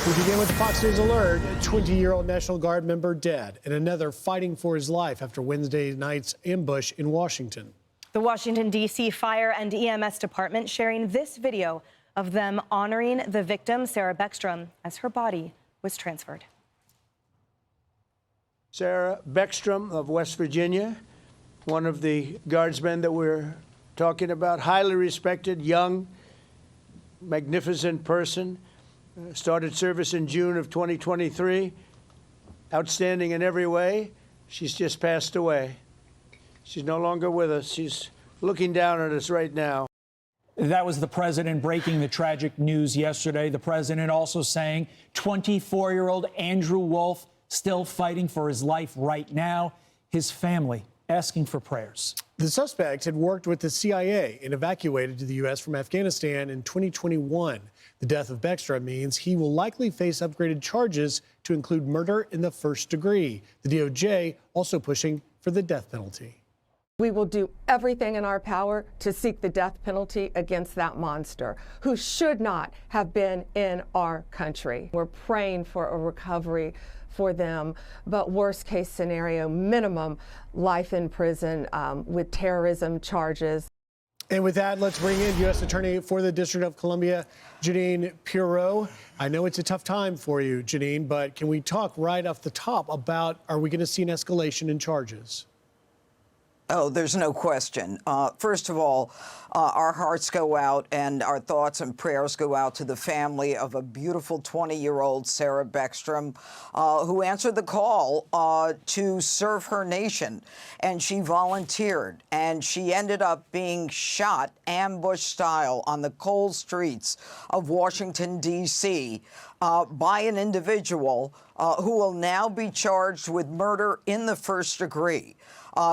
We begin with the Fox News alert. A 20-year-old National Guard member dead and another fighting for his life after Wednesday night's ambush in Washington. The Washington, D.C. Fire and EMS Department sharing this video of them honoring the victim, Sarah Beckstrom, as her body was transferred. Sarah Beckstrom of West Virginia, one of the guardsmen that we're talking about, highly respected, young, magnificent person. Started service in June of 2023. Outstanding in every way. She's just passed away. She's no longer with us. She's looking down at us right now. That was the president breaking the tragic news yesterday. The president also saying 24-year-old Andrew Wolf still fighting for his life right now. His family asking for prayers. The suspect had worked with the CIA and evacuated to the U.S. from Afghanistan in 2021. The death of Beckstrom means he will likely face upgraded charges to include murder in the first degree. The DOJ also pushing for the death penalty. We will do everything in our power to seek the death penalty against that monster who should not have been in our country. We're praying for a recovery for them, but worst case scenario, minimum life in prison with terrorism charges. And with that, let's bring in U.S. Attorney for the District of Columbia, Jeanine Pirro. I know it's a tough time for you, Jeanine, but can we talk right off the top about, are we going to see an escalation in charges? Oh, there's no question. First of all, our hearts go out and our thoughts and prayers go out to the family of a beautiful 20-year-old Sarah Beckstrom, who answered the call to serve her nation. And she volunteered, and she ended up being shot ambush style on the cold streets of Washington, D.C. By an individual who will now be charged with murder in the first degree.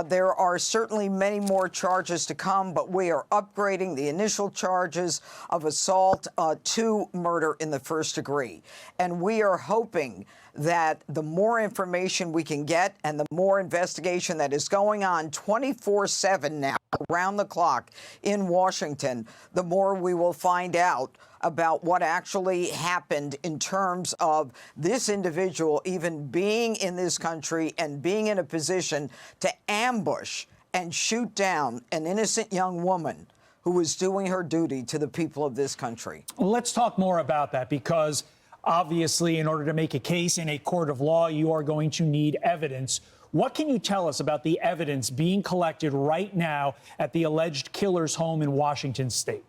There are certainly many more charges to come, but we are upgrading the initial charges of assault to murder in the first degree. And we are hoping that the more information we can get and the more investigation that is going on 24/7 now, around the clock in Washington, the more we will find out about what actually happened in terms of this individual even being in this country and being in a position to ambush and shoot down an innocent young woman who was doing her duty to the people of this country. Let's talk more about that, because obviously in order to make a case in a court of law, you are going to need evidence. What can you tell us about the evidence being collected right now at the alleged killer's home in Washington state?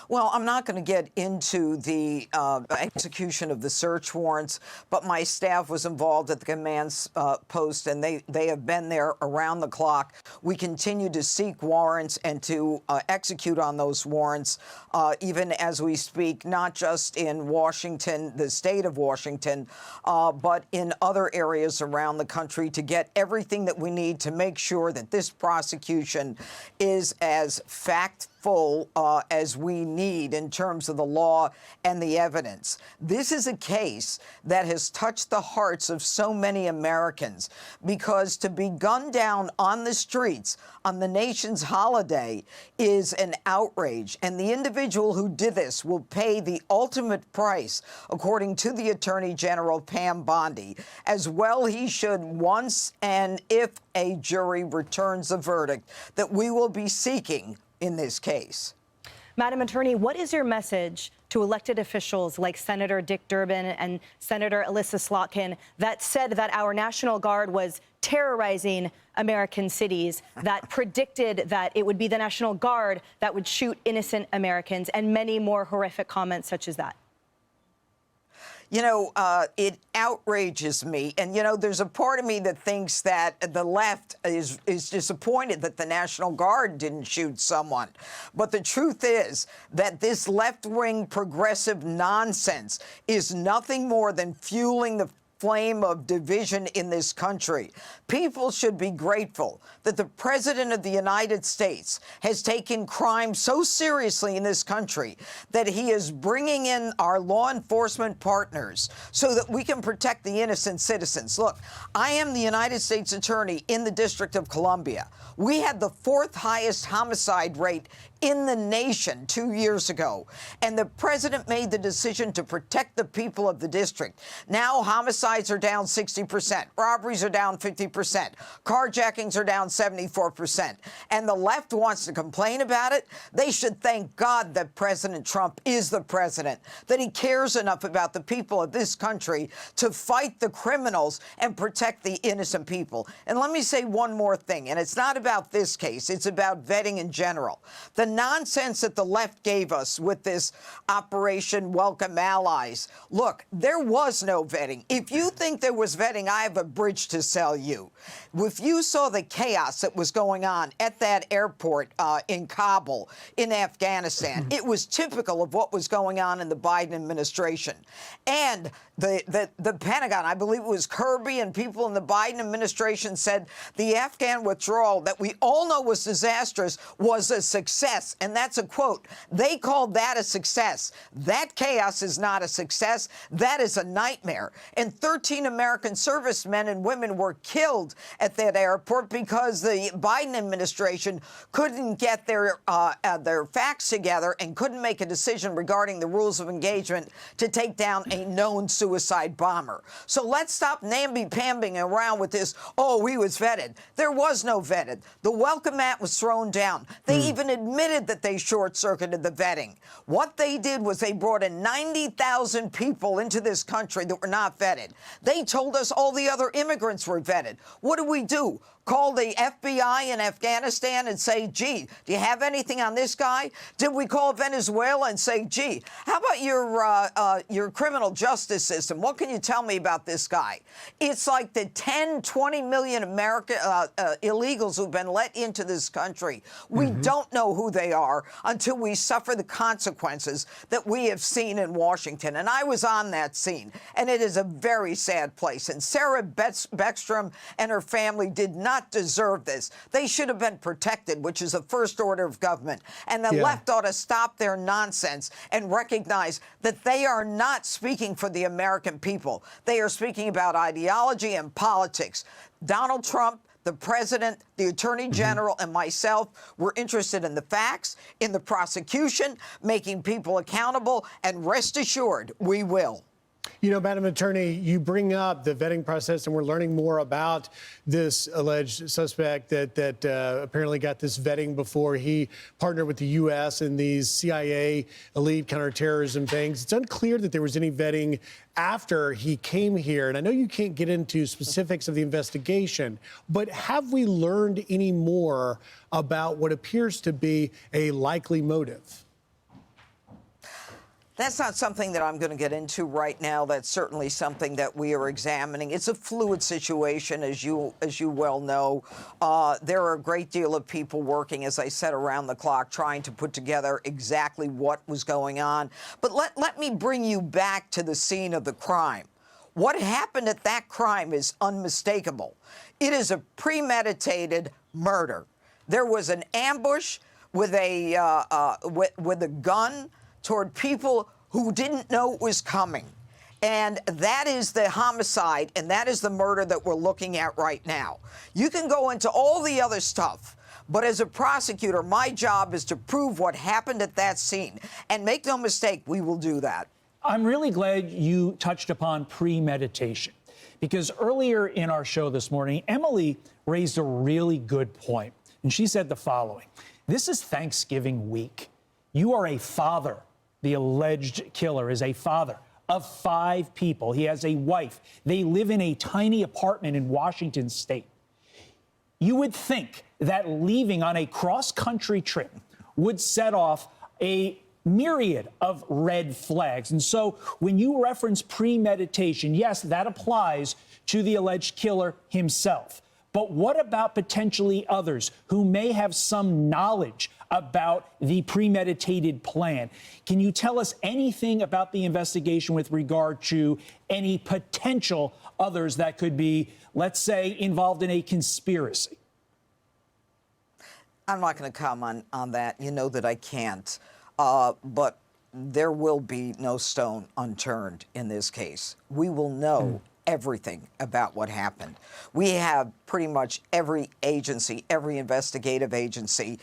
Well, I'm not going to get into the execution of the search warrants, but my staff was involved at the command post, and they have been there around the clock. We continue to seek warrants and to execute on those warrants, even as we speak, not just in Washington, the state of Washington, but in other areas around the country, to get everything that we need to make sure that this prosecution is as factful as we need in terms of the law and the evidence. This is a case that has touched the hearts of so many Americans, because to be gunned down on the streets on the nation's holiday is an outrage. And the individual who did this will pay the ultimate price, according to the Attorney General, Pam Bondi. As well he should, once and if a jury returns a verdict that we will be seeking in this case. Madam Attorney, what is your message to elected officials like Senator Dick Durbin and Senator Alyssa Slotkin that said that our National Guard was terrorizing American cities, that predicted that it would be the National Guard that would shoot innocent Americans, and many more horrific comments such as that? You know, it outrages me. And, you know, there's a part of me that thinks that the left is disappointed that the National Guard didn't shoot someone. But the truth is that this left-wing progressive nonsense is nothing more than fueling the flame of division in this country. People should be grateful that the President of the United States has taken crime so seriously in this country that he is bringing in our law enforcement partners so that we can protect the innocent citizens. Look, I am the United States Attorney in the District of Columbia. We had the 4th highest homicide rate in the nation 2 years ago. And the president made the decision to protect the people of the district. Now homicides are down 60%, robberies are down 50%, carjackings are down 74%. And the left wants to complain about it. They should thank God that President Trump is the president, that he cares enough about the people of this country to fight the criminals and protect the innocent people. And let me say one more thing, and it's not about this case, it's about vetting in general. The nonsense that the left gave us with this Operation Welcome Allies. Look, there was no vetting. If you think there was vetting, I have a bridge to sell you. If you saw the chaos that was going on at that airport in Kabul, in Afghanistan, it was typical of what was going on in the Biden administration. And the Pentagon, I believe it was Kirby and people in the Biden administration said the Afghan withdrawal that we all know was disastrous was a success. And that's a quote. They called that a success. That chaos is not a success. That is a nightmare. And 13 American servicemen and women were killed at that airport because the Biden administration couldn't get their facts together and couldn't make a decision regarding the rules of engagement to take down a known suicide bomber. So let's stop namby-pambing around with this, oh, he was vetted. There was no vetted. The welcome mat was thrown down. They even admitted that they short-circuited the vetting. What they did was they brought in 90,000 people into this country that were not vetted. They told us all the other immigrants were vetted. What do? Call the FBI in Afghanistan and say, gee, do you have anything on this guy? Did we call Venezuela and say, gee, how about your criminal justice system? What can you tell me about this guy? It's like the 10, 20 million American illegals who've been let into this country. We don't know who they are until we suffer the consequences that we have seen in Washington. And I was on that scene, and it is a very sad place. And Sarah Beckstrom and her family did not deserve this. They should have been protected, which is the first order of government. And the left ought to stop their nonsense and recognize that they are not speaking for the American people. They are speaking about ideology and politics. Donald Trump, the president, the attorney general, and myself were interested in the facts, in the prosecution, making people accountable, and rest assured, we will. You know, Madam Attorney, you bring up the vetting process, and we're learning more about this alleged suspect that apparently got this vetting before he partnered with the U.S. in these CIA elite counterterrorism things. It's unclear that there was any vetting after he came here. And I know you can't get into specifics of the investigation, but have we learned any more about what appears to be a likely motive? That's not something that I'm going to get into right now. That's certainly something that we are examining. It's a fluid situation, as you well know. There are a great deal of people working, as I said, around the clock, trying to put together exactly what was going on. But let me bring you back to the scene of the crime. What happened at that crime is unmistakable. It is a premeditated murder. There was an ambush with a gun toward people who didn't know it was coming. And that is the homicide, and that is the murder that we're looking at right now. You can go into all the other stuff, but as a prosecutor, my job is to prove what happened at that scene. And make no mistake, we will do that. I'm really glad you touched upon premeditation, because earlier in our show this morning, Emily raised a really good point. And she said the following: this is Thanksgiving week. You are a father. The alleged killer is a father of 5 people. He has a wife. They live in a tiny apartment in Washington state. You would think that leaving on a cross-country trip would set off a myriad of red flags. And so when you reference premeditation, yes, that applies to the alleged killer himself. But what about potentially others who may have some knowledge about the premeditated plan? Can you tell us anything about the investigation with regard to any potential others that could be, let's say, involved in a conspiracy? I'm not going to comment on that. You know that I can't. But there will be no stone unturned in this case. We will know everything about what happened. We have pretty much every agency, every investigative agency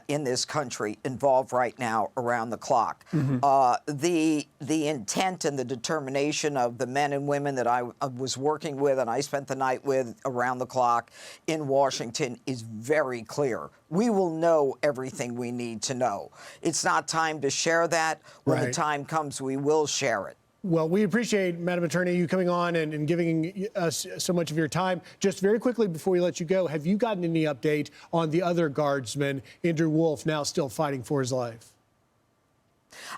in this country involved right now around the clock. The intent and the determination of the men and women that I was working with and I spent the night with around the clock in Washington is very clear. We will know everything we need to know. It's not time to share that. When the time comes, we will share it. Well, we appreciate, Madam Attorney, you coming on and giving us so much of your time. Just very quickly before we let you go, have you gotten any update on the other guardsman, Andrew Wolf, now still fighting for his life?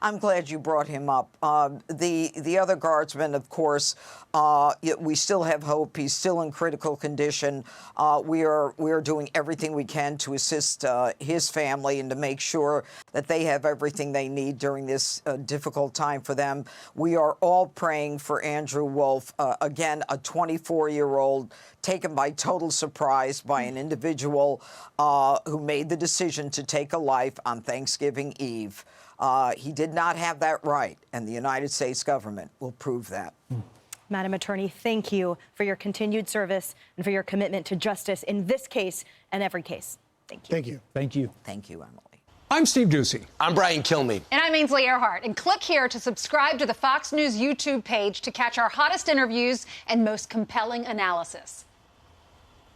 I'm glad you brought him up. The other guardsman, of course, we still have hope. He's still in critical condition. We are doing everything we can to assist his family and to make sure that they have everything they need during this difficult time for them. We are all praying for Andrew Wolf, again, a 24-year-old taken by total surprise by an individual who made the decision to take a life on Thanksgiving Eve. He did not have that right, and the United States government will prove that. Madam Attorney, thank you for your continued service and for your commitment to justice in this case and every case. Thank you. Thank you. Thank you. Thank you, Emily. I'm Steve Ducey. I'm Brian Kilmeade. And I'm Ainsley Earhart. And click here to subscribe to the Fox News YouTube page to catch our hottest interviews and most compelling analysis.